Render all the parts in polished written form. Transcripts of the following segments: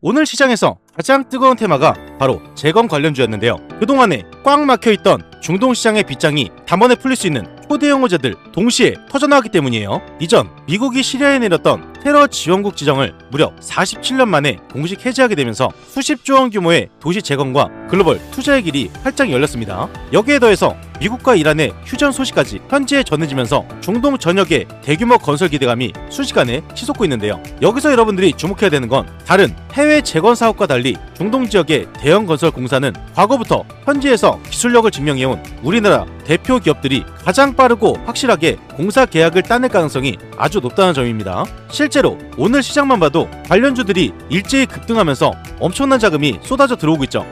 오늘 시장에서 가장 뜨거운 테마가 바로 재건 관련주였는데요. 그동안에 꽉 막혀있던 중동시장의 빗장이 단번에 풀릴 수 있는 초대형 호재들 동시에 터져나왔기 때문이에요. 이전 미국이 시리아에 내렸던 테러 지원국 지정을 무려 47년 만에 공식 해제하게 되면서 수십조 원 규모의 도시 재건과 글로벌 투자의 길이 활짝 열렸습니다. 여기에 더해서 미국과 이란의 휴전 소식까지 현지에 전해지면서 중동 전역의 대규모 건설 기대감이 순식간에 치솟고 있는데요. 여기서 여러분들이 주목해야 되는 건 다른 해외 재건 사업과 달리 중동 지역의 대형 건설 공사는 과거부터 현지에서 기술력을 증명해온 우리나라 대표 기업들이 가장 빠르고 확실하게 공사 계약을 따낼 가능성이 아주 높다는 점입니다. 실제로 오늘 시장만 봐도 관련주들이 일제히 급등하면서 엄청난 자금이 쏟아져 들어오고 있죠.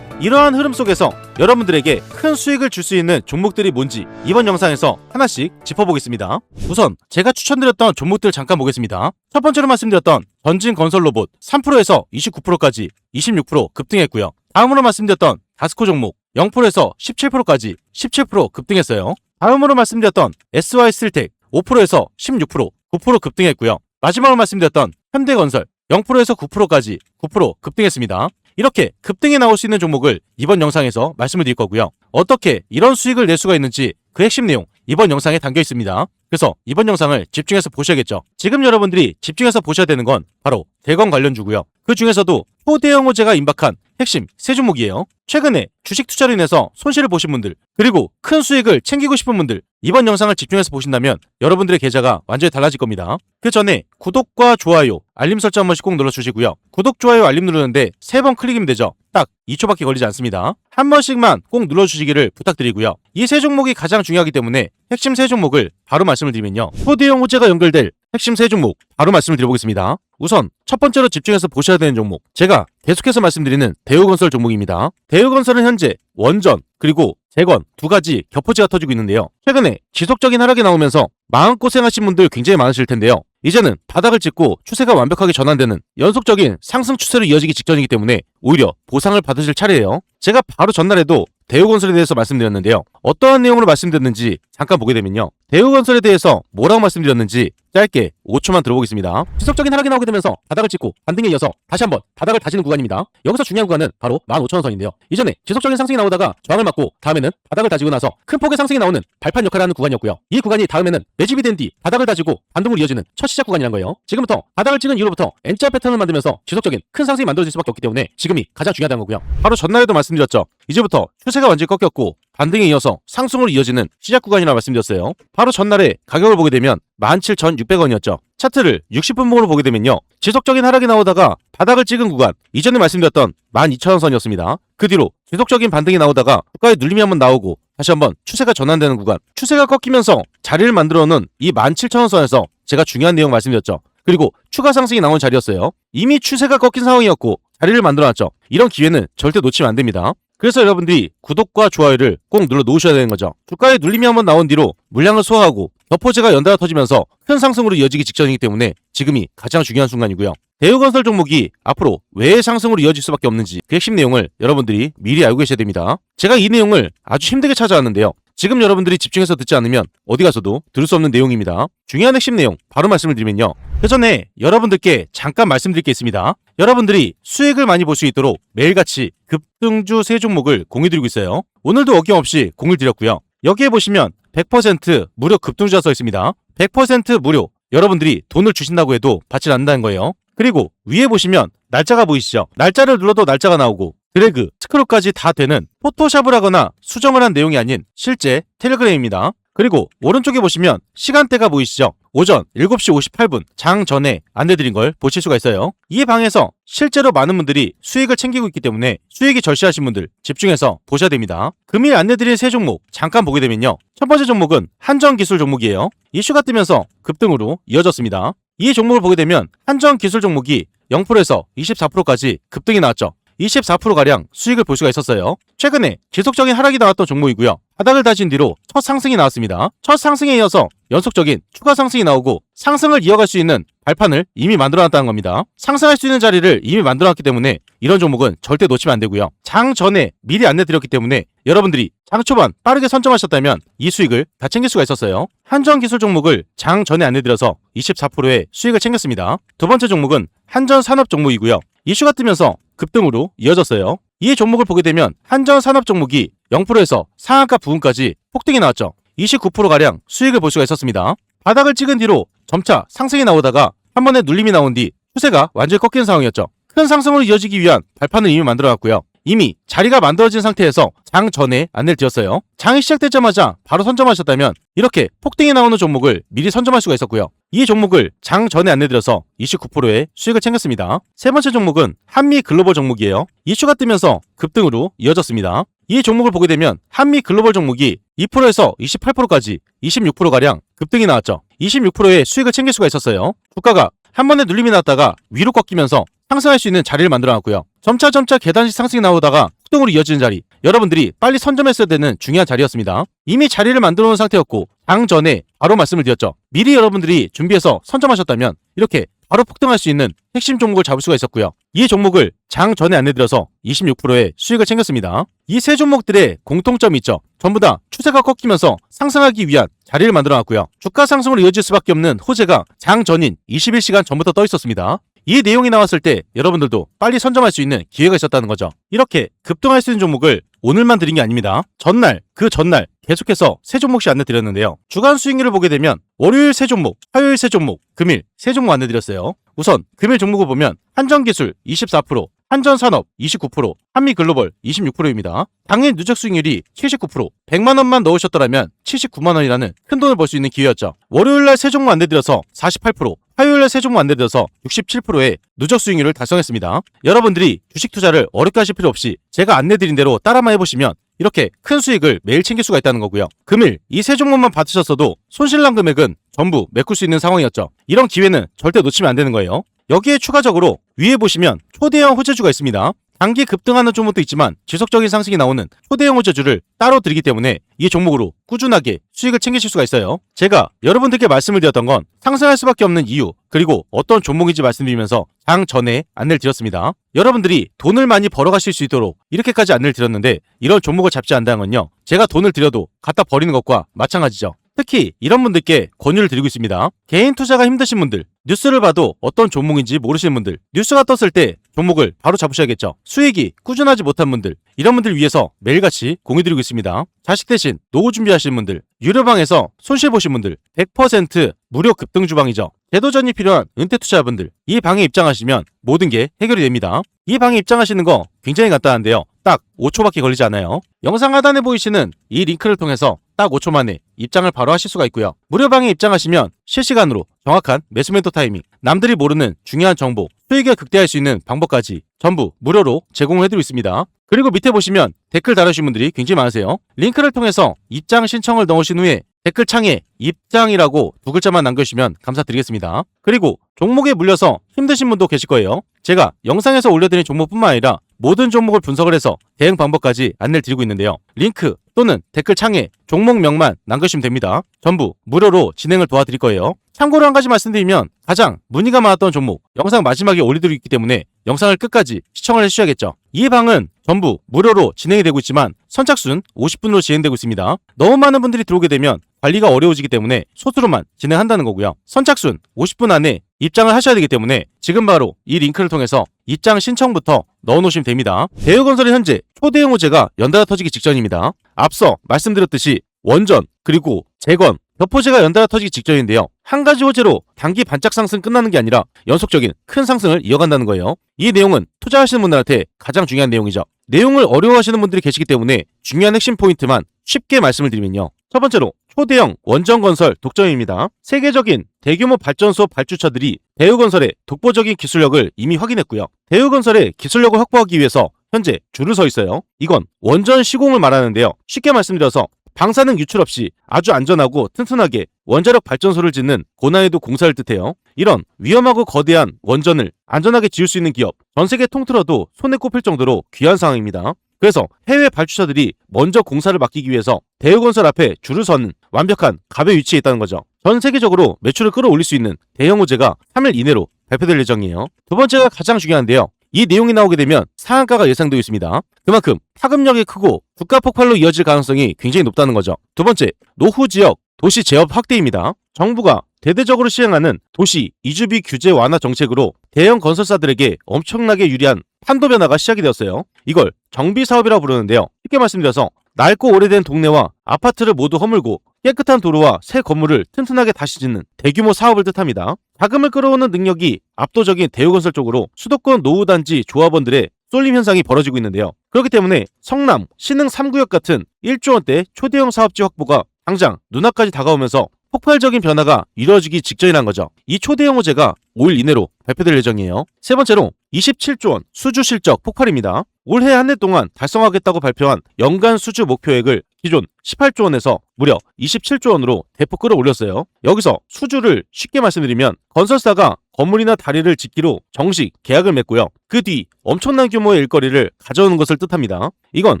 이러한 흐름 속에서 여러분들에게 큰 수익을 줄 수 있는 종목들이 뭔지 이번 영상에서 하나씩 짚어보겠습니다. 우선 제가 추천드렸던 종목들 잠깐 보겠습니다. 첫 번째로 말씀드렸던 전진 건설 로봇 3%에서 29%까지 26% 급등했고요. 다음으로 말씀드렸던 다스코 종목 0%에서 17%까지 17% 급등했어요. 다음으로 말씀드렸던 SY슬텍 5%에서 16% 9% 급등했고요. 마지막으로 말씀드렸던 현대건설 0%에서 9%까지 9% 급등했습니다. 이렇게 급등이 나올 수 있는 종목을 이번 영상에서 말씀을 드릴 거고요. 어떻게 이런 수익을 낼 수가 있는지 그 핵심 내용 이번 영상에 담겨 있습니다. 그래서 이번 영상을 집중해서 보셔야겠죠. 지금 여러분들이 집중해서 보셔야 되는 건 바로 대건 관련주고요. 그 중에서도 초대형 호재가 임박한 핵심 세 종목이에요. 최근에 주식 투자로 인해서 손실을 보신 분들, 그리고 큰 수익을 챙기고 싶은 분들, 이번 영상을 집중해서 보신다면 여러분들의 계좌가 완전히 달라질 겁니다. 그 전에 구독과 좋아요, 알림 설정 한 번씩 꼭 눌러주시고요. 구독, 좋아요, 알림 누르는데 3번 클릭이면 되죠. 딱 2초밖에 걸리지 않습니다. 한 번씩만 꼭 눌러주시기를 부탁드리고요. 이 세 종목이 가장 중요하기 때문에 핵심 세 종목을 바로 말씀을 드리면요. 초대형 호재가 연결될 핵심 세 종목 바로 말씀을 드려보겠습니다. 우선 첫 번째로 집중해서 보셔야 되는 종목, 제가 계속해서 말씀드리는 대우건설 종목입니다. 대우건설은 현재 원전 그리고 재건 두 가지 격포지가 터지고 있는데요. 최근에 지속적인 하락이 나오면서 마음고생하신 분들 굉장히 많으실 텐데요. 이제는 바닥을 찍고 추세가 완벽하게 전환되는 연속적인 상승 추세로 이어지기 직전이기 때문에 오히려 보상을 받으실 차례예요. 제가 바로 전날에도 대우건설에 대해서 말씀드렸는데요. 어떠한 내용으로 말씀드렸는지 잠깐 보게 되면요. 대우건설에 대해서 뭐라고 말씀드렸는지 짧게 5초만 들어보겠습니다. 지속적인 하락이 나오게 되면서 바닥을 찍고 반등에 이어서 다시 한번 바닥을 다지는 구간입니다. 여기서 중요한 구간은 바로 15,000원선인데요. 이전에 지속적인 상승이 나오다가 저항을 맞고 다음에는 바닥을 다지고 나서 큰 폭의 상승이 나오는 발판 역할을 하는 구간이었고요. 이 구간이 다음에는 매집이 된 뒤 바닥을 다지고 반등으로 이어지는 첫 시작 구간이란 거예요. 지금부터 바닥을 찍은 이후로부터 N자 패턴을 만들면서 지속적인 큰 상승이 만들어질 수밖에 없기 때문에 지금이 가장 중요하다는 거고요. 바로 전날에도 말씀드렸죠. 이제부터 추세가 완전히 꺾였고 반등에 이어서 상승으로 이어지는 시작 구간이라고 말씀드렸어요. 바로 전날에 가격을 보게 되면 17,600원이었죠. 차트를 60분봉으로 보게 되면요. 지속적인 하락이 나오다가 바닥을 찍은 구간, 이전에 말씀드렸던 12,000원선이었습니다. 그 뒤로 지속적인 반등이 나오다가 주가에 눌림이 한번 나오고 다시 한번 추세가 전환되는 구간, 추세가 꺾이면서 자리를 만들어 놓은 이 17,000원선에서 제가 중요한 내용 말씀드렸죠. 그리고 추가 상승이 나온 자리였어요. 이미 추세가 꺾인 상황이었고 자리를 만들어놨죠. 이런 기회는 절대 놓치면 안 됩니다. 그래서 여러분들이 구독과 좋아요를 꼭 눌러 놓으셔야 되는 거죠. 주가에 눌림이 한번 나온 뒤로 물량을 소화하고 덮어제가 연달아 터지면서 큰 상승으로 이어지기 직전이기 때문에 지금이 가장 중요한 순간이고요. 대우건설 종목이 앞으로 왜 상승으로 이어질 수밖에 없는지 그 핵심 내용을 여러분들이 미리 알고 계셔야 됩니다. 제가 이 내용을 아주 힘들게 찾아왔는데요. 지금 여러분들이 집중해서 듣지 않으면 어디 가서도 들을 수 없는 내용입니다. 중요한 핵심 내용 바로 말씀을 드리면요. 그 전에 여러분들께 잠깐 말씀드릴 게 있습니다. 여러분들이 수익을 많이 볼 수 있도록 매일같이 급등주 세 종목을 공유드리고 있어요. 오늘도 어김없이 공을 드렸고요. 여기에 보시면 100% 무료 급등주가 써 있습니다. 100% 무료. 여러분들이 돈을 주신다고 해도 받지 않는다는 거예요. 그리고 위에 보시면 날짜가 보이시죠? 날짜를 눌러도 날짜가 나오고 드래그, 스크롤까지 다 되는 포토샵을 하거나 수정을 한 내용이 아닌 실제 텔레그램입니다. 그리고 오른쪽에 보시면 시간대가 보이시죠? 오전 7시 58분 장 전에 안내드린 걸 보실 수가 있어요. 이 방에서 실제로 많은 분들이 수익을 챙기고 있기 때문에 수익이 절실하신 분들 집중해서 보셔야 됩니다. 금일 안내드린 세 종목 잠깐 보게 되면요. 첫 번째 종목은 한전기술 종목이에요. 이슈가 뜨면서 급등으로 이어졌습니다. 이 종목을 보게 되면 한전기술 종목이 0%에서 24%까지 급등이 나왔죠. 24%가량 수익을 볼 수가 있었어요. 최근에 지속적인 하락이 나왔던 종목이고요. 바닥을 다진 뒤로 첫 상승이 나왔습니다. 첫 상승에 이어서 연속적인 추가 상승이 나오고 상승을 이어갈 수 있는 발판을 이미 만들어놨다는 겁니다. 상승할 수 있는 자리를 이미 만들어놨기 때문에 이런 종목은 절대 놓치면 안 되고요. 장 전에 미리 안내드렸기 때문에 여러분들이 장 초반 빠르게 선점하셨다면 이 수익을 다 챙길 수가 있었어요. 한전 기술 종목을 장 전에 안내드려서 24%의 수익을 챙겼습니다. 두 번째 종목은 한전 산업 종목이고요. 이슈가 뜨면서 급등으로 이어졌어요. 이 종목을 보게 되면 한전 산업 종목이 0%에서 상한가 부근까지 폭등이 나왔죠. 29%가량 수익을 볼 수가 있었습니다. 바닥을 찍은 뒤로 점차 상승이 나오다가 한 번에 눌림이 나온 뒤 추세가 완전히 꺾이는 상황이었죠. 큰 상승으로 이어지기 위한 발판을 이미 만들어놨고요. 이미 자리가 만들어진 상태에서 장 전에 안내를 드렸어요. 장이 시작되자마자 바로 선점하셨다면 이렇게 폭등이 나오는 종목을 미리 선점할 수가 있었고요. 이 종목을 장 전에 안내드려서 29%의 수익을 챙겼습니다. 세 번째 종목은 한미 글로벌 종목이에요. 이슈가 뜨면서 급등으로 이어졌습니다. 이 종목을 보게 되면 한미 글로벌 종목이 2%에서 28%까지 26%가량 급등이 나왔죠. 26%의 수익을 챙길 수가 있었어요. 주가가 한 번에 눌림이 났다가 위로 꺾이면서 상승할 수 있는 자리를 만들어놨고요. 점차 계단식 상승이 나오다가 폭등으로 이어지는 자리, 여러분들이 빨리 선점했어야 되는 중요한 자리였습니다. 이미 자리를 만들어 놓은 상태였고 장 전에 바로 말씀을 드렸죠. 미리 여러분들이 준비해서 선점하셨다면 이렇게 바로 폭등할 수 있는 핵심 종목을 잡을 수가 있었고요. 이 종목을 장 전에 안내드려서 26%의 수익을 챙겼습니다. 이 세 종목들의 공통점이 있죠. 전부 다 추세가 꺾이면서 상승하기 위한 자리를 만들어놨고요. 주가 상승으로 이어질 수밖에 없는 호재가 장 전인 21시간 전부터 떠 있었습니다. 이 내용이 나왔을 때 여러분들도 빨리 선점할 수 있는 기회가 있었다는 거죠. 이렇게 급등할 수 있는 종목을 오늘만 드린 게 아닙니다. 전날, 그 전날 계속해서 세 종목씩 안내드렸는데요. 주간 수익률을 보게 되면 월요일 세 종목, 화요일 세 종목, 금일 세 종목 안내드렸어요. 우선 금일 종목을 보면 한전기술 24%, 한전산업 29%, 한미글로벌 26%입니다. 당일 누적 수익률이 79%, 100만원만 넣으셨더라면 79만원이라는 큰 돈을 벌 수 있는 기회였죠. 월요일날 세 종목 안내드려서 48%, 화요일날 세 종목 안내드려서 67%의 누적 수익률을 달성했습니다. 여러분들이 주식 투자를 어렵게 하실 필요 없이 제가 안내드린 대로 따라만 해보시면 이렇게 큰 수익을 매일 챙길 수가 있다는 거고요. 금일 이 세 종목만 받으셨어도 손실난 금액은 전부 메꿀 수 있는 상황이었죠. 이런 기회는 절대 놓치면 안 되는 거예요. 여기에 추가적으로 위에 보시면 초대형 호재주가 있습니다. 단기 급등하는 종목도 있지만 지속적인 상승이 나오는 초대형 호재주를 따로 드리기 때문에 이 종목으로 꾸준하게 수익을 챙기실 수가 있어요. 제가 여러분들께 말씀을 드렸던 건 상승할 수밖에 없는 이유, 그리고 어떤 종목인지 말씀드리면서 장 전에 안내를 드렸습니다. 여러분들이 돈을 많이 벌어가실 수 있도록 이렇게까지 안내를 드렸는데 이런 종목을 잡지 않는다는 건요, 제가 돈을 들여도 갖다 버리는 것과 마찬가지죠. 특히 이런 분들께 권유를 드리고 있습니다. 개인 투자가 힘드신 분들, 뉴스를 봐도 어떤 종목인지 모르시는 분들, 뉴스가 떴을 때 종목을 바로 잡으셔야겠죠. 수익이 꾸준하지 못한 분들, 이런 분들 위해서 매일같이 공유드리고 있습니다. 자식 대신 노후 준비하시는 분들, 유료방에서 손실 보신 분들, 100% 무료 급등 주방이죠. 재도전이 필요한 은퇴 투자자분들, 이 방에 입장하시면 모든 게 해결이 됩니다. 이 방에 입장하시는 거 굉장히 간단한데요. 딱 5초밖에 걸리지 않아요. 영상 하단에 보이시는 이 링크를 통해서 딱 5초 만에 입장을 바로 하실 수가 있고요. 무료방에 입장하시면 실시간으로 정확한 매수 멘토 타이밍, 남들이 모르는 중요한 정보, 수익을 극대화할 수 있는 방법까지 전부 무료로 제공을 해드리고 있습니다. 그리고 밑에 보시면 댓글 달아주신 분들이 굉장히 많으세요. 링크를 통해서 입장 신청을 넣으신 후에 댓글창에 입장이라고 두 글자만 남겨주시면 감사드리겠습니다. 그리고 종목에 물려서 힘드신 분도 계실 거예요. 제가 영상에서 올려드린 종목뿐만 아니라 모든 종목을 분석을 해서 대응 방법까지 안내를 드리고 있는데요. 링크 또는 댓글창에 종목명만 남겨주시면 됩니다. 전부 무료로 진행을 도와드릴 거예요. 참고로 한 가지 말씀드리면 가장 문의가 많았던 종목 영상 마지막에 올려드리고 있기 때문에 영상을 끝까지 시청을 해주셔야겠죠. 이 방은 전부 무료로 진행이 되고 있지만 선착순 50분으로 진행되고 있습니다. 너무 많은 분들이 들어오게 되면 관리가 어려워지기 때문에 소수로만 진행한다는 거고요. 선착순 50분 안에 입장을 하셔야 되기 때문에 지금 바로 이 링크를 통해서 입장 신청부터 넣어놓으시면 됩니다. 대우건설은 현재 초대형 호재가 연달아 터지기 직전입니다. 앞서 말씀드렸듯이 원전 그리고 재건, 벽호재가 연달아 터지기 직전인데요. 한 가지 호재로 단기 반짝 상승 끝나는 게 아니라 연속적인 큰 상승을 이어간다는 거예요. 이 내용은 투자하시는 분들한테 가장 중요한 내용이죠. 내용을 어려워하시는 분들이 계시기 때문에 중요한 핵심 포인트만 쉽게 말씀을 드리면요. 첫 번째로 초대형 원전건설 독점입니다. 세계적인 대규모 발전소 발주처들이 대우건설의 독보적인 기술력을 이미 확인했고요. 대우건설의 기술력을 확보하기 위해서 현재 줄을 서 있어요. 이건 원전 시공을 말하는데요. 쉽게 말씀드려서 방사능 유출 없이 아주 안전하고 튼튼하게 원자력 발전소를 짓는 고난이도 공사를 뜻해요. 이런 위험하고 거대한 원전을 안전하게 지을 수 있는 기업, 전 세계 통틀어도 손에 꼽힐 정도로 귀한 상황입니다. 그래서 해외 발주처들이 먼저 공사를 맡기기 위해서 대우건설 앞에 줄을 서는 완벽한 갑의 위치에 있다는 거죠. 전 세계적으로 매출을 끌어올릴 수 있는 대형 호재가 3일 이내로 발표될 예정이에요. 두 번째가 가장 중요한데요. 이 내용이 나오게 되면 상한가가 예상되고 있습니다. 그만큼 파급력이 크고 국가 폭발로 이어질 가능성이 굉장히 높다는 거죠. 두 번째, 노후 지역 도시 재업 확대입니다. 정부가 대대적으로 시행하는 도시 이주비 규제 완화 정책으로 대형 건설사들에게 엄청나게 유리한 판도 변화가 시작이 되었어요. 이걸 정비 사업이라고 부르는데요. 쉽게 말씀드려서 낡고 오래된 동네와 아파트를 모두 허물고 깨끗한 도로와 새 건물을 튼튼하게 다시 짓는 대규모 사업을 뜻합니다. 자금을 끌어오는 능력이 압도적인 대우건설 쪽으로 수도권 노후단지 조합원들의 쏠림 현상이 벌어지고 있는데요. 그렇기 때문에 성남, 신흥 3구역 같은 1조 원대 초대형 사업지 확보가 당장 눈앞까지 다가오면서 폭발적인 변화가 이루어지기 직전이란 거죠. 이 초대형 호재가 5일 이내로 발표될 예정이에요. 세 번째로 27조 원 수주 실적 폭발입니다. 올해 한 해 동안 달성하겠다고 발표한 연간 수주 목표액을 기존 18조 원에서 무려 27조 원으로 대폭 끌어올렸어요. 여기서 수주를 쉽게 말씀드리면 건설사가 건물이나 다리를 짓기로 정식 계약을 맺고요. 그 뒤 엄청난 규모의 일거리를 가져오는 것을 뜻합니다. 이건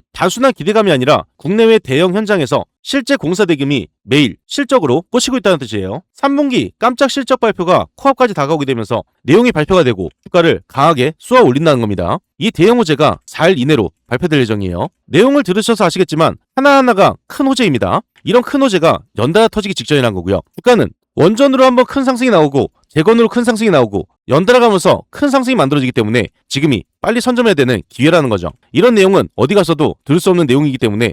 단순한 기대감이 아니라 국내외 대형 현장에서 실제 공사 대금이 매일 실적으로 꽂히고 있다는 뜻이에요. 3분기 깜짝 실적 발표가 코앞까지 다가오게 되면서 내용이 발표가 되고 주가를 강하게 쏘아 올린다는 겁니다. 이 대형 호재가 4일 이내로 발표될 예정이에요. 내용을 들으셔서 아시겠지만 하나하나가 큰 호재입니다. 이런 큰 호재가 연달아 터지기 직전이라는 거고요. 주가는 원전으로 한번 큰 상승이 나오고 재건으로 큰 상승이 나오고 연달아 가면서 큰 상승이 만들어지기 때문에 지금이 빨리 선점해야 되는 기회라는 거죠. 이런 내용은 어디 가서도 들을 수 없는 내용이기 때문에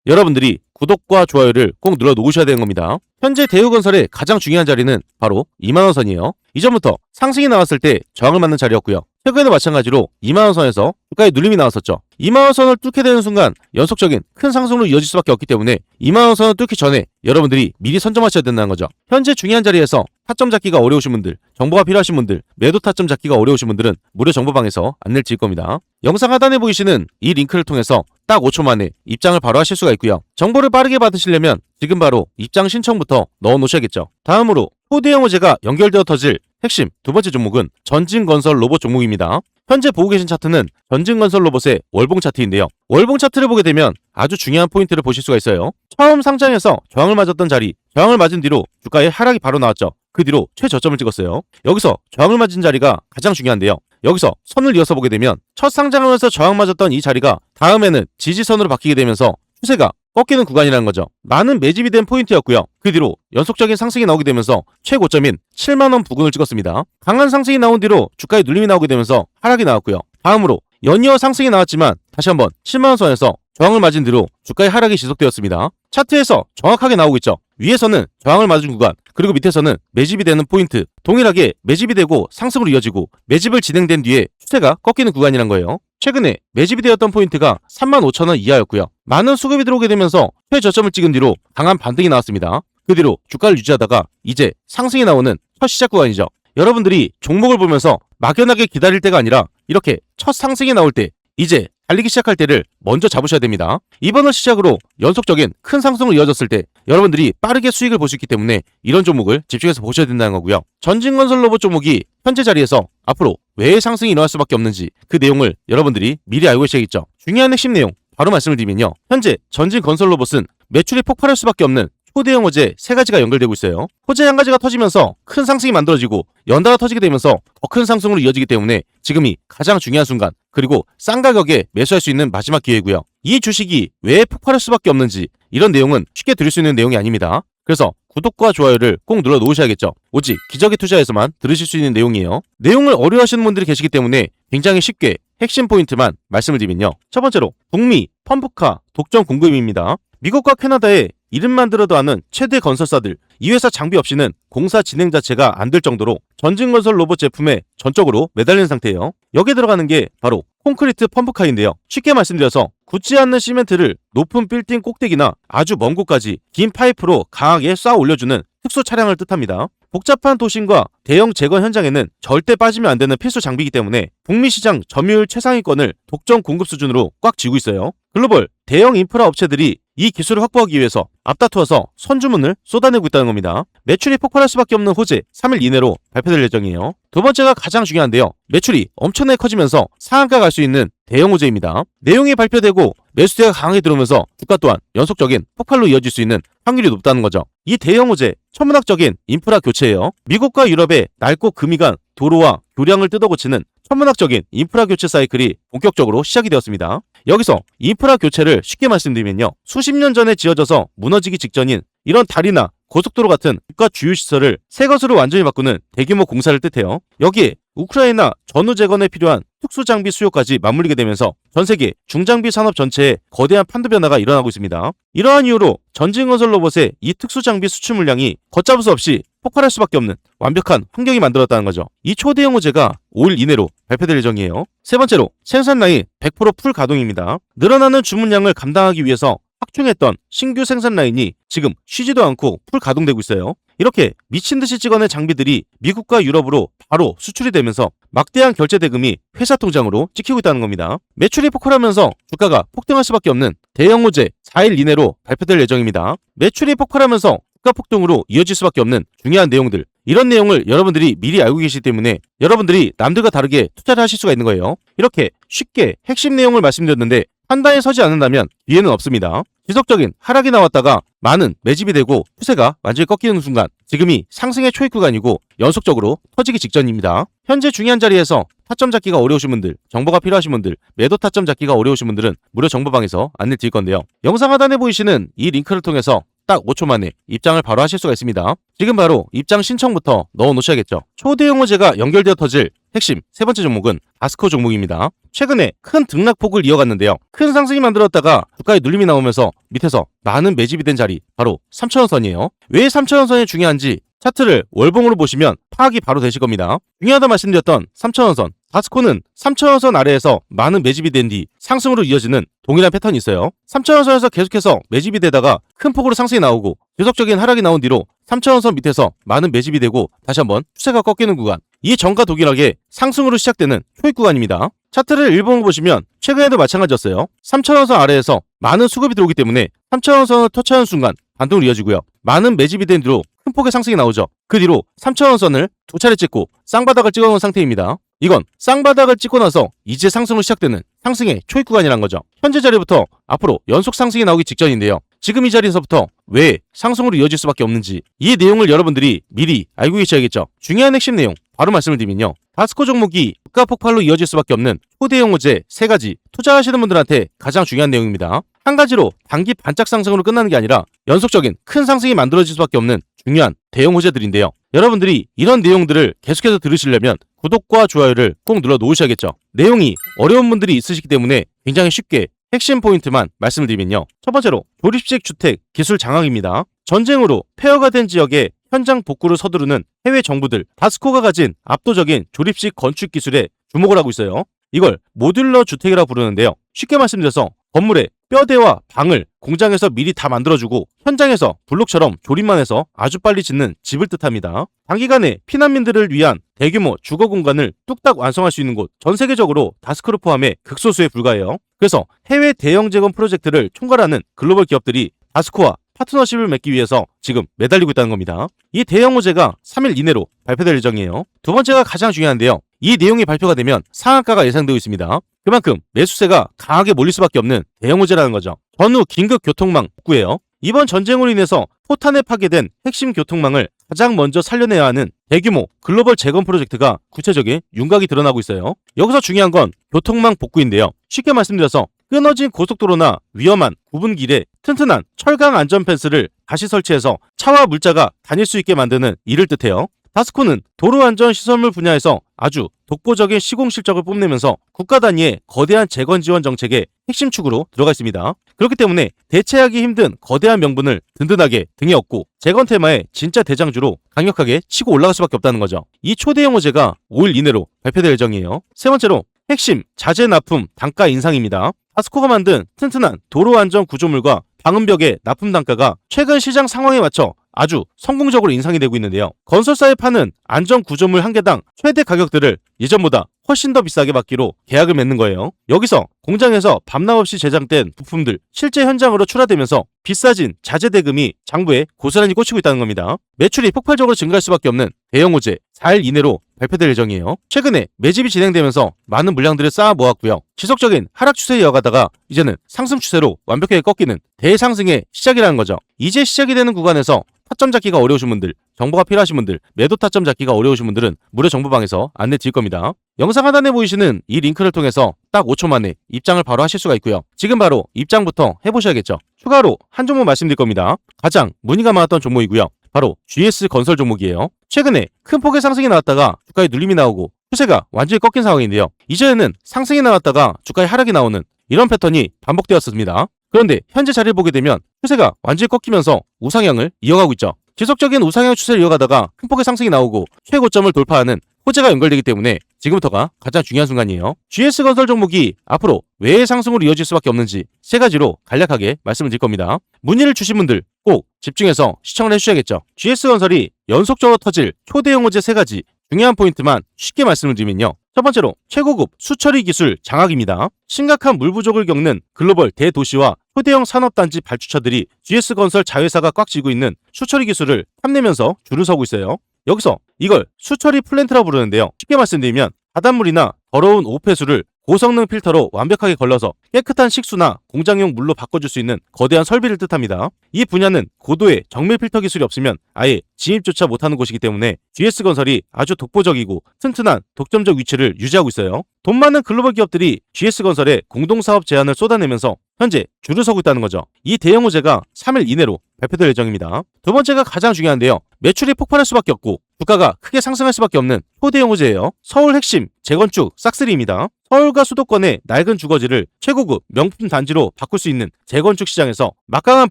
여러분들이 구독과 좋아요를 꼭 눌러 놓으셔야 되는 겁니다. 현재 대우건설의 가장 중요한 자리는 바로 2만원 선이에요. 이전부터 상승이 나왔을 때 저항을 맞는 자리였고요. 최근에도 마찬가지로 2만원 선에서 주가에 눌림이 나왔었죠. 2만원 선을 뚫게 되는 순간 연속적인 큰 상승으로 이어질 수밖에 없기 때문에 2만원 선을 뚫기 전에 여러분들이 미리 선점하셔야 된다는 거죠. 현재 중요한 자리에서 타점 잡기가 어려우신 분들, 정보가 필요하신 분들, 매도 타점 잡기가 어려우신 분들은 무료 정보방에서 안내를 드릴 겁니다. 영상 하단에 보이시는 이 링크를 통해서 딱 5초 만에 입장을 바로 하실 수가 있고요. 정보를 빠르게 받으시려면 지금 바로 입장 신청부터 넣어 놓으셔야겠죠. 다음으로 초대형 호재가 연결되어 터질 핵심 두 번째 종목은 전진건설 로봇 종목입니다. 현재 보고 계신 차트는 전진건설 로봇의 월봉 차트인데요. 월봉 차트를 보게 되면 아주 중요한 포인트를 보실 수가 있어요. 처음 상장해서 저항을 맞았던 자리, 저항을 맞은 뒤로 주가의 하락이 바로 나왔죠. 그 뒤로 최저점을 찍었어요. 여기서 저항을 맞은 자리가 가장 중요한데요. 여기서 선을 이어서 보게 되면 첫 상장하면서 저항 맞았던 이 자리가 다음에는 지지선으로 바뀌게 되면서 추세가 꺾이는 구간이라는 거죠. 많은 매집이 된 포인트였고요. 그 뒤로 연속적인 상승이 나오게 되면서 최고점인 7만원 부근을 찍었습니다. 강한 상승이 나온 뒤로 주가에 눌림이 나오게 되면서 하락이 나왔고요. 다음으로 연이어 상승이 나왔지만 다시 한번 10만원 선에서 저항을 맞은 뒤로 주가의 하락이 지속되었습니다. 차트에서 정확하게 나오고 있죠. 위에서는 저항을 맞은 구간, 그리고 밑에서는 매집이 되는 포인트, 동일하게 매집이 되고 상승으로 이어지고 매집을 진행된 뒤에 추세가 꺾이는 구간이란 거예요. 최근에 매집이 되었던 포인트가 35,000원 이하였고요. 많은 수급이 들어오게 되면서 최저점을 찍은 뒤로 강한 반등이 나왔습니다. 그 뒤로 주가를 유지하다가 이제 상승이 나오는 첫 시작 구간이죠. 여러분들이 종목을 보면서 막연하게 기다릴 때가 아니라 이렇게 첫 상승이 나올 때, 이제 달리기 시작할 때를 먼저 잡으셔야 됩니다. 이번을 시작으로 연속적인 큰 상승으로 이어졌을 때 여러분들이 빠르게 수익을 볼 수 있기 때문에 이런 종목을 집중해서 보셔야 된다는 거고요. 전진건설 로봇 종목이 현재 자리에서 앞으로 왜 상승이 일어날 수밖에 없는지 그 내용을 여러분들이 미리 알고 계셔야겠죠. 중요한 핵심 내용 바로 말씀을 드리면요. 현재 전진건설 로봇은 매출이 폭발할 수밖에 없는 초대형 호재 세 가지가 연결되고 있어요. 호재 한 가지가 터지면서 큰 상승이 만들어지고 연달아 터지게 되면서 더 큰 상승으로 이어지기 때문에 지금이 가장 중요한 순간, 그리고 싼 가격에 매수할 수 있는 마지막 기회고요. 이 주식이 왜 폭발할 수밖에 없는지 이런 내용은 쉽게 들을 수 있는 내용이 아닙니다. 그래서 구독과 좋아요를 꼭 눌러 놓으셔야겠죠. 오직 기적의 투자에서만 들으실 수 있는 내용이에요. 내용을 어려워하시는 분들이 계시기 때문에 굉장히 쉽게 핵심 포인트만 말씀을 드리면요. 첫 번째로 북미 펌프카 독점 공급입니다. 미국과 캐나다의 이름만 들어도 아는 최대 건설사들, 이 회사 장비 없이는 공사 진행 자체가 안 될 정도로 전진건설 로봇 제품에 전적으로 매달린 상태예요. 여기에 들어가는 게 바로 콘크리트 펌프카인데요. 쉽게 말씀드려서 굳지 않는 시멘트를 높은 빌딩 꼭대기나 아주 먼 곳까지 긴 파이프로 강하게 쌓아 올려주는 특수 차량을 뜻합니다. 복잡한 도심과 대형 재건 현장에는 절대 빠지면 안 되는 필수 장비이기 때문에 북미 시장 점유율 최상위권을 독점 공급 수준으로 꽉 쥐고 있어요. 글로벌 대형 인프라 업체들이 이 기술을 확보하기 위해서 앞다투어서 선주문을 쏟아내고 있다는 겁니다. 매출이 폭발할 수밖에 없는 호재 3일 이내로 발표될 예정이에요. 두 번째가 가장 중요한데요. 매출이 엄청나게 커지면서 상한가 갈 수 있는 대형 호재입니다. 내용이 발표되고 매수세가 강하게 들어오면서 주가 또한 연속적인 폭발로 이어질 수 있는 확률이 높다는 거죠. 이 대형 호재 천문학적인 인프라 교체예요. 미국과 유럽의 낡고 금이 간 도로와 교량을 뜯어고치는 천문학적인 인프라 교체 사이클이 본격적으로 시작이 되었습니다. 여기서 인프라 교체를 쉽게 말씀드리면요. 수십 년 전에 지어져서 무너지기 직전인 이런 다리나 고속도로 같은 국가 주요 시설을 새 것으로 완전히 바꾸는 대규모 공사를 뜻해요. 여기에 우크라이나 전후 재건에 필요한 특수 장비 수요까지 맞물리게 되면서 전 세계 중장비 산업 전체에 거대한 판도 변화가 일어나고 있습니다. 이러한 이유로 전진건설 로봇의 이 특수 장비 수출 물량이 걷잡을 수 없이 폭발할 수밖에 없는 완벽한 환경이 만들었다는 거죠. 이 초대형 호재가 5일 이내로 발표될 예정이에요. 세 번째로 생산 라인 100%풀 가동입니다. 늘어나는 주문량을 감당하기 위해서 확충했던 신규 생산 라인이 지금 쉬지도 않고 풀 가동되고 있어요. 이렇게 미친듯이 찍어낸 장비들이 미국과 유럽으로 바로 수출이 되면서 막대한 결제 대금이 회사 통장으로 찍히고 있다는 겁니다. 매출이 폭발하면서 주가가 폭등할 수밖에 없는 대형 호재 4일 이내로 발표될 예정입니다. 매출이 폭발하면서 주가 폭등으로 이어질 수밖에 없는 중요한 내용들, 이런 내용을 여러분들이 미리 알고 계시기 때문에 여러분들이 남들과 다르게 투자를 하실 수가 있는 거예요. 이렇게 쉽게 핵심 내용을 말씀드렸는데 판단에 서지 않는다면 기회는 없습니다. 지속적인 하락이 나왔다가 많은 매집이 되고 추세가 완전히 꺾이는 순간 지금이 상승의 초입 구간이고 연속적으로 터지기 직전입니다. 현재 중요한 자리에서 타점 잡기가 어려우신 분들, 정보가 필요하신 분들, 매도 타점 잡기가 어려우신 분들은 무료 정보방에서 안내를 드릴 건데요. 영상 하단에 보이시는 이 링크를 통해서 딱 5초 만에 입장을 바로 하실 수가 있습니다. 지금 바로 입장 신청부터 넣어 놓으셔야겠죠. 초대형 호재가 연결되어 터질 핵심 세 번째 종목은 다스코 종목입니다. 최근에 큰 등락폭을 이어갔는데요. 큰 상승이 만들었다가 주가에 눌림이 나오면서 밑에서 많은 매집이 된 자리 바로 3,000원선이에요. 왜 3,000원선이 중요한지 차트를 월봉으로 보시면 파악이 바로 되실 겁니다. 중요하다 말씀드렸던 3,000원선, 다스코는 3,000원선 아래에서 많은 매집이 된 뒤 상승으로 이어지는 동일한 패턴이 있어요. 3,000원선에서 계속해서 매집이 되다가 큰 폭으로 상승이 나오고 지속적인 하락이 나온 뒤로 3,000원선 밑에서 많은 매집이 되고 다시 한번 추세가 꺾이는 구간, 이 전과 동일하게 상승으로 시작되는 초입 구간입니다. 차트를 일봉으로 보시면 최근에도 마찬가지였어요. 3,000원선 아래에서 많은 수급이 들어오기 때문에 3,000원선을 터치하는 순간 반등으로 이어지고요. 많은 매집이 된 뒤로 큰 폭의 상승이 나오죠. 그 뒤로 3,000원선을 두 차례 찍고 쌍바닥을 찍어놓은 상태입니다. 이건 쌍바닥을 찍고 나서 이제 상승으로 시작되는 상승의 초입 구간이란 거죠. 현재 자리부터 앞으로 연속 상승이 나오기 직전인데요. 지금 이 자리에서부터 왜 상승으로 이어질 수밖에 없는지 이 내용을 여러분들이 미리 알고 계셔야겠죠. 중요한 핵심 내용 바로 말씀을 드리면요. 다스코 종목이 주가 폭발로 이어질 수밖에 없는 초대형 호재 3가지, 투자하시는 분들한테 가장 중요한 내용입니다. 한 가지로 단기 반짝 상승으로 끝나는 게 아니라 연속적인 큰 상승이 만들어질 수밖에 없는 중요한 대형 호재들인데요. 여러분들이 이런 내용들을 계속해서 들으시려면 구독과 좋아요를 꼭 눌러 놓으셔야겠죠. 내용이 어려운 분들이 있으시기 때문에 굉장히 쉽게 핵심 포인트만 말씀을 드리면요. 첫 번째로 조립식 주택 기술 장악입니다. 전쟁으로 폐허가 된 지역에 현장 복구를 서두르는 해외 정부들, 다스코가 가진 압도적인 조립식 건축 기술에 주목을 하고 있어요. 이걸 모듈러 주택이라고 부르는데요. 쉽게 말씀드려서 건물의 뼈대와 방을 공장에서 미리 다 만들어주고 현장에서 블록처럼 조립만 해서 아주 빨리 짓는 집을 뜻합니다. 단기간에 피난민들을 위한 대규모 주거 공간을 뚝딱 완성할 수 있는 곳, 전 세계적으로 다스코를 포함해 극소수에 불과해요. 그래서 해외 대형 재건 프로젝트를 총괄하는 글로벌 기업들이 다스코와 파트너십을 맺기 위해서 지금 매달리고 있다는 겁니다. 이 대형 호재가 3일 이내로 발표될 예정이에요. 두 번째가 가장 중요한데요. 이 내용이 발표가 되면 상한가가 예상되고 있습니다. 그만큼 매수세가 강하게 몰릴 수밖에 없는 대형 호재라는 거죠. 전후 긴급 교통망 복구예요. 이번 전쟁으로 인해서 포탄에 파괴된 핵심 교통망을 가장 먼저 살려내야 하는 대규모 글로벌 재건 프로젝트가 구체적인 윤곽이 드러나고 있어요. 여기서 중요한 건 교통망 복구인데요. 쉽게 말씀드려서 끊어진 고속도로나 위험한 구분길에 튼튼한 철강 안전 펜스를 다시 설치해서 차와 물자가 다닐 수 있게 만드는 일을 뜻해요. 다스코는 도로안전 시설물 분야에서 아주 독보적인 시공 실적을 뽐내면서 국가 단위의 거대한 재건 지원 정책의 핵심 축으로 들어가 있습니다. 그렇기 때문에 대체하기 힘든 거대한 명분을 든든하게 등에 업고 재건 테마의 진짜 대장주로 강력하게 치고 올라갈 수밖에 없다는 거죠. 이 초대형 호재가 5일 이내로 발표될 예정이에요. 세 번째로 핵심 자재 납품 단가 인상입니다. 파스코가 만든 튼튼한 도로 안전 구조물과 방음벽의 납품 단가가 최근 시장 상황에 맞춰 아주 성공적으로 인상이 되고 있는데요. 건설사에 파는 안전 구조물 한 개당 최대 가격들을 예전보다 훨씬 더 비싸게 받기로 계약을 맺는 거예요. 여기서 공장에서 밤낮 없이 제작된 부품들 실제 현장으로 출하되면서 비싸진 자재 대금이 장부에 고스란히 꽂히고 있다는 겁니다. 매출이 폭발적으로 증가할 수밖에 없는 대형 호재 4일 이내로 발표될 예정이에요. 최근에 매집이 진행되면서 많은 물량들을 쌓아 모았고요. 지속적인 하락 추세에 이어가다가 이제는 상승 추세로 완벽하게 꺾이는 대상승의 시작이라는 거죠. 이제 시작이 되는 구간에서 타점 잡기가 어려우신 분들, 정보가 필요하신 분들, 매도 타점 잡기가 어려우신 분들은 무료 정보방에서 안내 드릴 겁니다. 영상 하단에 보이시는 이 링크를 통해서 딱 5초 만에 입장을 바로 하실 수가 있고요. 지금 바로 입장부터 해보셔야겠죠. 추가로 한 종목 말씀드릴 겁니다. 가장 문의가 많았던 종목이고요. 바로 GS 건설 종목이에요. 최근에 큰 폭의 상승이 나왔다가 주가에 눌림이 나오고 추세가 완전히 꺾인 상황인데요. 이전에는 상승이 나왔다가 주가에 하락이 나오는 이런 패턴이 반복되었습니다. 그런데 현재 자리를 보게 되면 추세가 완전히 꺾이면서 우상향을 이어가고 있죠. 지속적인 우상향 추세를 이어가다가 큰 폭의 상승이 나오고 최고점을 돌파하는 호재가 연결되기 때문에 지금부터가 가장 중요한 순간이에요. GS건설 종목이 앞으로 왜 상승으로 이어질 수밖에 없는지 세 가지로 간략하게 말씀을 드릴 겁니다. 문의를 주신 분들 꼭 집중해서 시청을 해주셔야겠죠. GS건설이 연속적으로 터질 초대형 호재 세 가지 중요한 포인트만 쉽게 말씀을 드리면요. 첫 번째로 최고급 수처리 기술 장악입니다. 심각한 물 부족을 겪는 글로벌 대도시와 초대형 산업단지 발주처들이 GS건설 자회사가 꽉 쥐고 있는 수처리 기술을 탐내면서 줄을 서고 있어요. 여기서 이걸 수처리 플랜트라고 부르는데요. 쉽게 말씀드리면 바닷물이나 더러운 오폐수를 고성능 필터로 완벽하게 걸러서 깨끗한 식수나 공장용 물로 바꿔줄 수 있는 거대한 설비를 뜻합니다. 이 분야는 고도의 정밀 필터 기술이 없으면 아예 진입조차 못하는 곳이기 때문에 GS건설이 아주 독보적이고 튼튼한 독점적 위치를 유지하고 있어요. 돈 많은 글로벌 기업들이 GS건설에 공동사업 제안을 쏟아내면서 현재 줄을 서고 있다는 거죠. 이 대형 호재가 3일 이내로 발표될 예정입니다. 두 번째가 가장 중요한데요. 매출이 폭발할 수밖에 없고 주가가 크게 상승할 수밖에 없는 초대형 호재예요. 서울 핵심 재건축 싹쓸이입니다. 서울과 수도권의 낡은 주거지를 최고급 명품 단지로 바꿀 수 있는 재건축 시장에서 막강한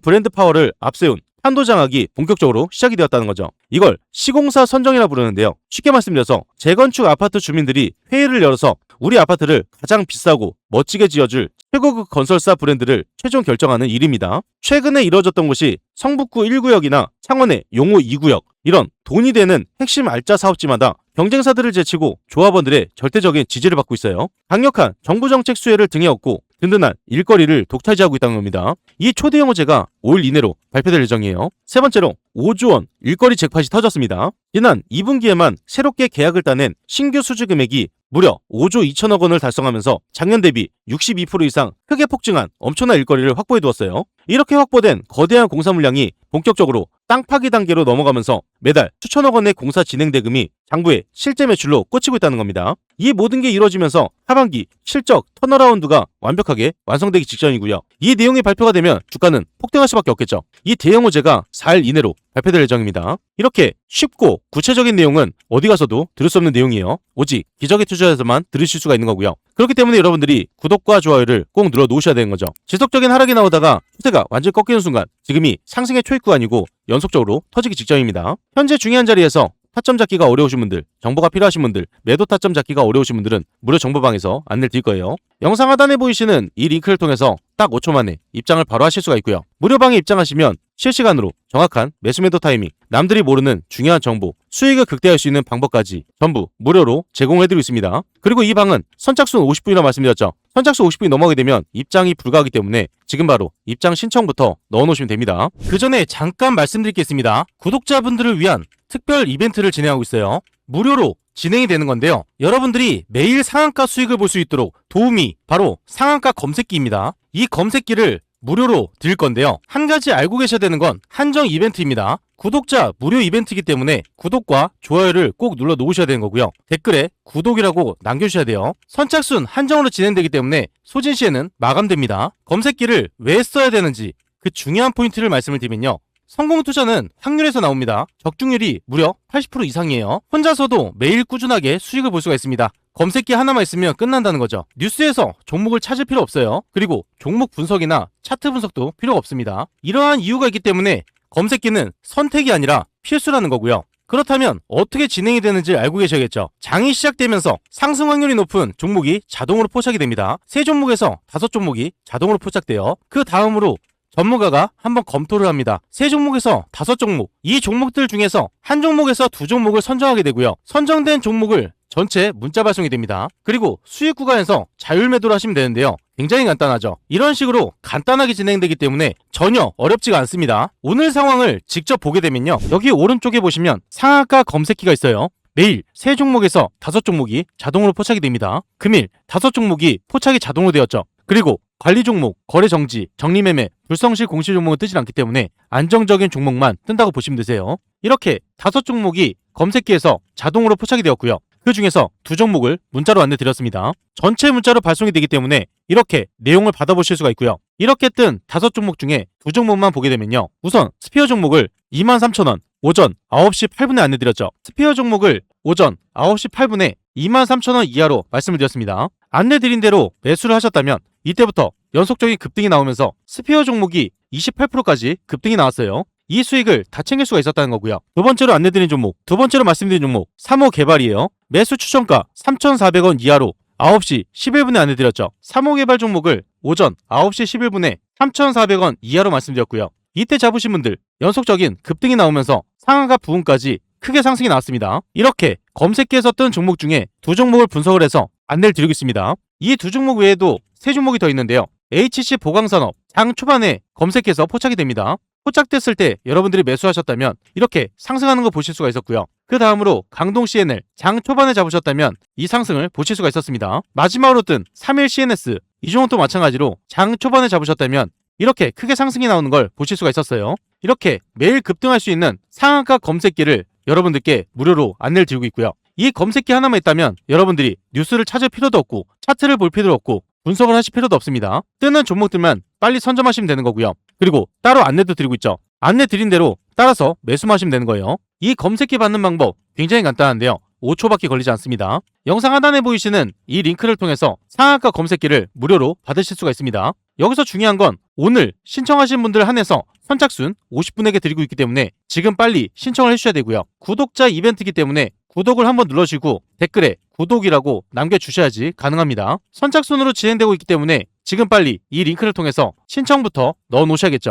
브랜드 파워를 앞세운 판도 장악이 본격적으로 시작이 되었다는 거죠. 이걸 시공사 선정이라 부르는데요. 쉽게 말씀드려서 재건축 아파트 주민들이 회의를 열어서 우리 아파트를 가장 비싸고 멋지게 지어줄 최고급 건설사 브랜드를 최종 결정하는 일입니다. 최근에 이뤄졌던 곳이 성북구 1구역이나 창원의 용호 2구역 이런 돈이 되는 핵심 알짜 사업지마다 경쟁사들을 제치고 조합원들의 절대적인 지지를 받고 있어요. 강력한 정부 정책 수혜를 등에 업고 든든한 일거리를 독차지하고 있다는 겁니다. 이 초대형 호재가 5일 이내로 발표될 예정이에요. 세 번째로 5조 원 일거리 잭팟이 터졌습니다. 지난 2분기에만 새롭게 계약을 따낸 신규 수주 금액이 무려 5조 2천억 원을 달성하면서 작년 대비 62% 이상 크게 폭증한 엄청난 일거리를 확보해 두었어요. 이렇게 확보된 거대한 공사 물량이 본격적으로 땅 파기 단계로 넘어가면서 매달 수천억 원의 공사 진행 대금이 장부의 실제 매출로 꽂히고 있다는 겁니다. 이 모든 게 이루어지면서 하반기 실적 턴어라운드가 완벽하게 완성되기 직전이고요. 이 내용이 발표가 되면 주가는 폭등할 수밖에 없겠죠. 이 대형 호재가 4일 이내로 발표될 예정입니다. 이렇게 쉽고 구체적인 내용은 어디 가서도 들을 수 없는 내용이에요. 오직 기적의 투자에서만 들으실 수가 있는 거고요. 그렇기 때문에 여러분들이 구독과 좋아요를 꼭 눌러 놓으셔야 되는 거죠. 지속적인 하락이 나오다가 추세가 완전히 꺾이는 순간 지금이 상승의 초입 구간이고 연속적으로 터지기 직전입니다. 현재 중요한 자리에서 타점 잡기가 어려우신 분들, 정보가 필요하신 분들, 매도 타점 잡기가 어려우신 분들은 무료 정보방에서 안내를 드릴 거예요. 영상 하단에 보이시는 이 링크를 통해서 딱 5초 만에 입장을 바로 하실 수가 있고요. 무료방에 입장하시면 실시간으로 정확한 매수 매도 타이밍, 남들이 모르는 중요한 정보, 수익을 극대화할 수 있는 방법까지 전부 무료로 제공해드리고 있습니다. 그리고 이 방은 선착순 50분이라고 말씀드렸죠. 선착순 50분이 넘어가게 되면 입장이 불가하기 때문에 지금 바로 입장 신청부터 넣어놓으시면 됩니다. 그 전에 잠깐 말씀드리겠습니다. 구독자분들을 위한 특별 이벤트를 진행하고 있어요. 무료로 진행이 되는 건데요. 여러분들이 매일 상한가 수익을 볼 수 있도록 도움이 바로 상한가 검색기입니다. 이 검색기를 무료로 드릴 건데요. 한 가지 알고 계셔야 되는 건 한정 이벤트입니다. 구독자 무료 이벤트이기 때문에 구독과 좋아요를 꼭 눌러 놓으셔야 되는 거고요. 댓글에 구독이라고 남겨주셔야 돼요. 선착순 한정으로 진행되기 때문에 소진 시에는 마감됩니다. 검색기를 왜 써야 되는지 그 중요한 포인트를 말씀을 드리면요. 성공 투자는 확률에서 나옵니다. 적중률이 무려 80% 이상이에요. 혼자서도 매일 꾸준하게 수익을 볼 수가 있습니다. 검색기 하나만 있으면 끝난다는 거죠. 뉴스에서 종목을 찾을 필요 없어요. 그리고 종목 분석이나 차트 분석도 필요가 없습니다. 이러한 이유가 있기 때문에 검색기는 선택이 아니라 필수라는 거고요. 그렇다면 어떻게 진행이 되는지 알고 계셔야겠죠. 장이 시작되면서 상승 확률이 높은 종목이 자동으로 포착이 됩니다. 세 종목에서 5종목이 자동으로 포착돼요. 그 다음으로 전문가가 한번 검토를 합니다. 세 종목에서 5종목, 이 종목들 중에서 한 종목에서 2종목을 선정하게 되고요. 선정된 종목을 전체 문자 발송이 됩니다. 그리고 수익 구간에서 자율 매도를 하시면 되는데요. 굉장히 간단하죠. 이런 식으로 간단하게 진행되기 때문에 전혀 어렵지가 않습니다. 오늘 상황을 직접 보게 되면요. 여기 오른쪽에 보시면 상한가 검색기가 있어요. 매일 3종목에서 5종목이 자동으로 포착이 됩니다. 금일 5종목이 포착이 자동으로 되었죠. 그리고 관리 종목, 거래 정지, 정리매매, 불성실 공시 종목은 뜨지 않기 때문에 안정적인 종목만 뜬다고 보시면 되세요. 이렇게 5종목이 검색기에서 자동으로 포착이 되었고요. 그 중에서 2종목을 문자로 안내 드렸습니다. 전체 문자로 발송이 되기 때문에 이렇게 내용을 받아보실 수가 있고요. 이렇게 뜬 5종목 중에 2종목만 보게 되면요. 우선 스피어 종목을 23,000원 오전 9시 8분에 안내 드렸죠. 스피어 종목을 오전 9시 8분에 23,000원 이하로 말씀을 드렸습니다. 안내 드린 대로 매수를 하셨다면 이때부터 연속적인 급등이 나오면서 스피어 종목이 28%까지 급등이 나왔어요. 이 수익을 다 챙길 수가 있었다는 거고요. 두 번째로 안내드린 종목, 두 번째로 말씀드린 종목 3호 개발이에요. 매수 추천가 3,400원 이하로 9시 11분에 안내드렸죠. 3호 개발 종목을 오전 9시 11분에 3,400원 이하로 말씀드렸고요. 이때 잡으신 분들 연속적인 급등이 나오면서 상한가 부분까지 크게 상승이 나왔습니다. 이렇게 검색기에서 뜬 종목 중에 2종목을 분석을 해서 안내를 드리고 있습니다. 이 2종목 외에도 3종목이 더 있는데요. HC 보강산업 장 초반에 검색해서 포착이 됩니다. 포착됐을 때 여러분들이 매수하셨다면 이렇게 상승하는 거 보실 수가 있었고요. 그 다음으로 강동 CNL 장 초반에 잡으셨다면 이 상승을 보실 수가 있었습니다. 마지막으로 뜬 3일 CNS 이 종목도 마찬가지로 장 초반에 잡으셨다면 이렇게 크게 상승이 나오는 걸 보실 수가 있었어요. 이렇게 매일 급등할 수 있는 상한가 검색기를 여러분들께 무료로 안내를 드리고 있고요. 이 검색기 하나만 있다면 여러분들이 뉴스를 찾을 필요도 없고 차트를 볼 필요도 없고 분석을 하실 필요도 없습니다. 뜨는 종목들만 빨리 선점하시면 되는 거고요. 그리고 따로 안내도 드리고 있죠. 안내 드린 대로 따라서 매수만 하시면 되는 거예요. 이 검색기 받는 방법 굉장히 간단한데요. 5초밖에 걸리지 않습니다. 영상 하단에 보이시는 이 링크를 통해서 상한가 검색기를 무료로 받으실 수가 있습니다. 여기서 중요한 건 오늘 신청하신 분들 한해서 선착순 50분에게 드리고 있기 때문에 지금 빨리 신청을 해주셔야 되고요. 구독자 이벤트이기 때문에 구독을 한번 눌러주시고 댓글에 구독이라고 남겨주셔야지 가능합니다. 선착순으로 진행되고 있기 때문에 지금 빨리 이 링크를 통해서 신청부터 넣어 놓으셔야겠죠.